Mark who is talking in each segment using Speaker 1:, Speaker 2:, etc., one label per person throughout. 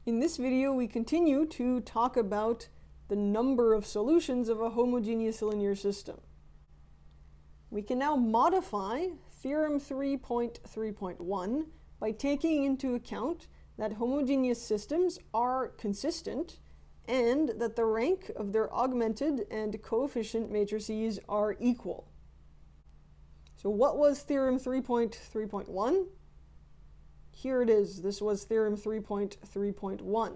Speaker 1: In this video, we continue to talk about the number of solutions of a homogeneous linear system. We can now modify Theorem 3.3.1 by taking into account that homogeneous systems are consistent and that the rank of their augmented and coefficient matrices are equal. So what was Theorem 3.3.1? Here it is. This was Theorem 3.3.1.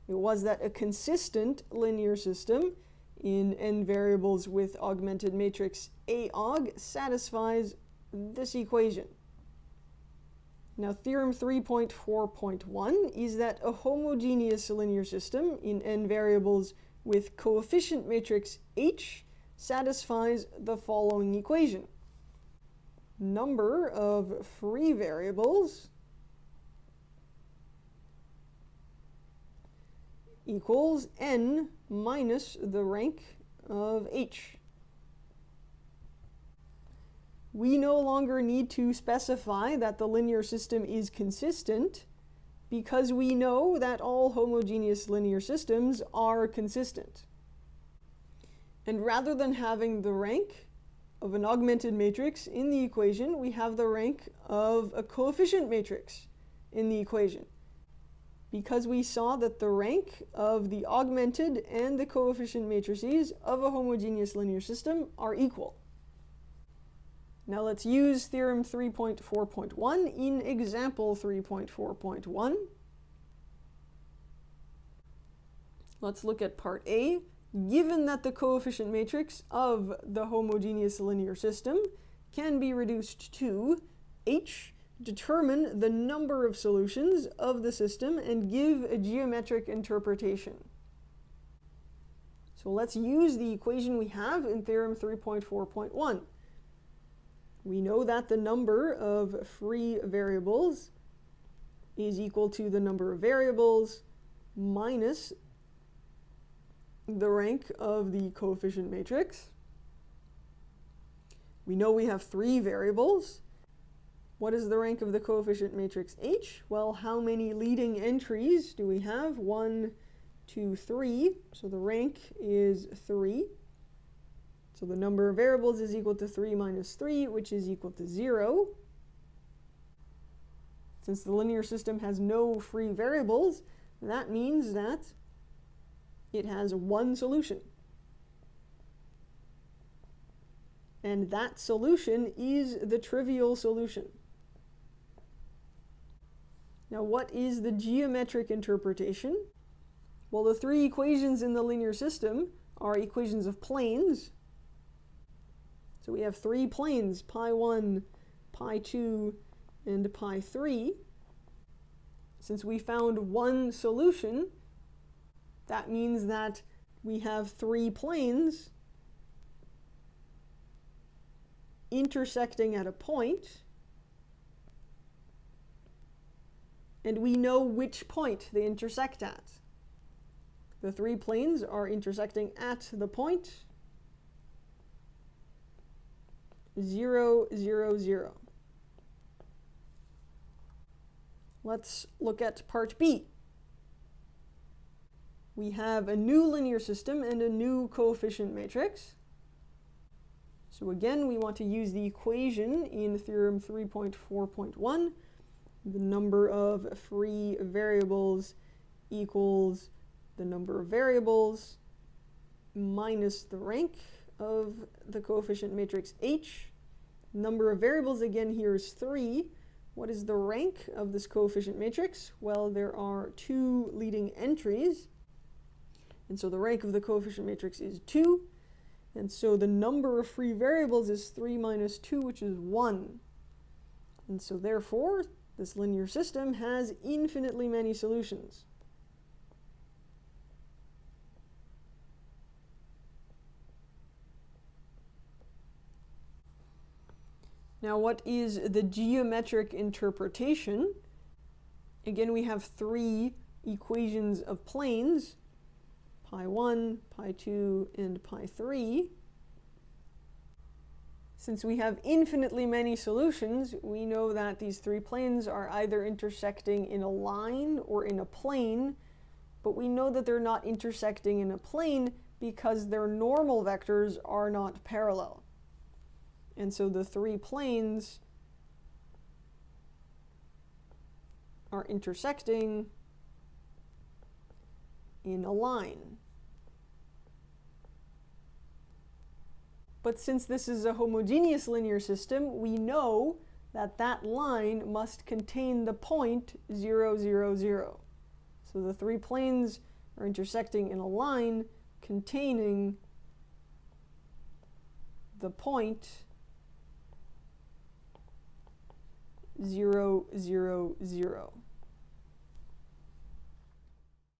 Speaker 1: It was that a consistent linear system in n variables with augmented matrix aug satisfies this equation. Now Theorem 3.4.1 is that a homogeneous linear system in n variables with coefficient matrix H satisfies the following equation. Number of free variables equals n minus the rank of H. We no longer need to specify that the linear system is consistent because we know that all homogeneous linear systems are consistent. And rather than having the rank of an augmented matrix in the equation, we have the rank of a coefficient matrix in the equation, because we saw that the rank of the augmented and the coefficient matrices of a homogeneous linear system are equal. Now let's use Theorem 3.4.1 in example 3.4.1. Let's look at part A. Given that the coefficient matrix of the homogeneous linear system can be reduced to H, determine the number of solutions of the system and give a geometric interpretation. So let's use the equation we have in Theorem 3.4.1. We know that the number of free variables is equal to the number of variables minus the rank of the coefficient matrix. We know we have 3 variables. What is the rank of the coefficient matrix H? Well, how many leading entries do we have? 1, 2, 3. So the rank is 3. So the number of variables is equal to 3 minus 3, which is equal to 0. Since the linear system has no free variables, that means that it has one solution. And that solution is the trivial solution. Now, what is the geometric interpretation? Well, the 3 equations in the linear system are equations of planes. So we have 3 planes, pi1, pi2, and pi3. Since we found one solution, that means that we have 3 planes intersecting at a point, and we know which point they intersect at. The 3 planes are intersecting at the point 0, 0, 0. Let's look at part B. We have a new linear system and a new coefficient matrix. So again, we want to use the equation in Theorem 3.4.1. The number of free variables equals the number of variables minus the rank of the coefficient matrix H. Number of variables again here is 3. What is the rank of this coefficient matrix? Well, there are 2 leading entries. And so the rank of the coefficient matrix is 2. And so the number of free variables is 3 minus 2, which is 1. And so therefore, this linear system has infinitely many solutions. Now, what is the geometric interpretation? Again, we have 3 equations of planes, pi1, pi2, and pi3. Since we have infinitely many solutions, we know that these three planes are either intersecting in a line or in a plane but we know that they're not intersecting in a plane because their normal vectors are not parallel. And so the three planes are intersecting in a line. But since this is a homogeneous linear system, we know that that line must contain the point 0, 0, 0. So the three planes are intersecting in a line containing the point 0, 0, 0.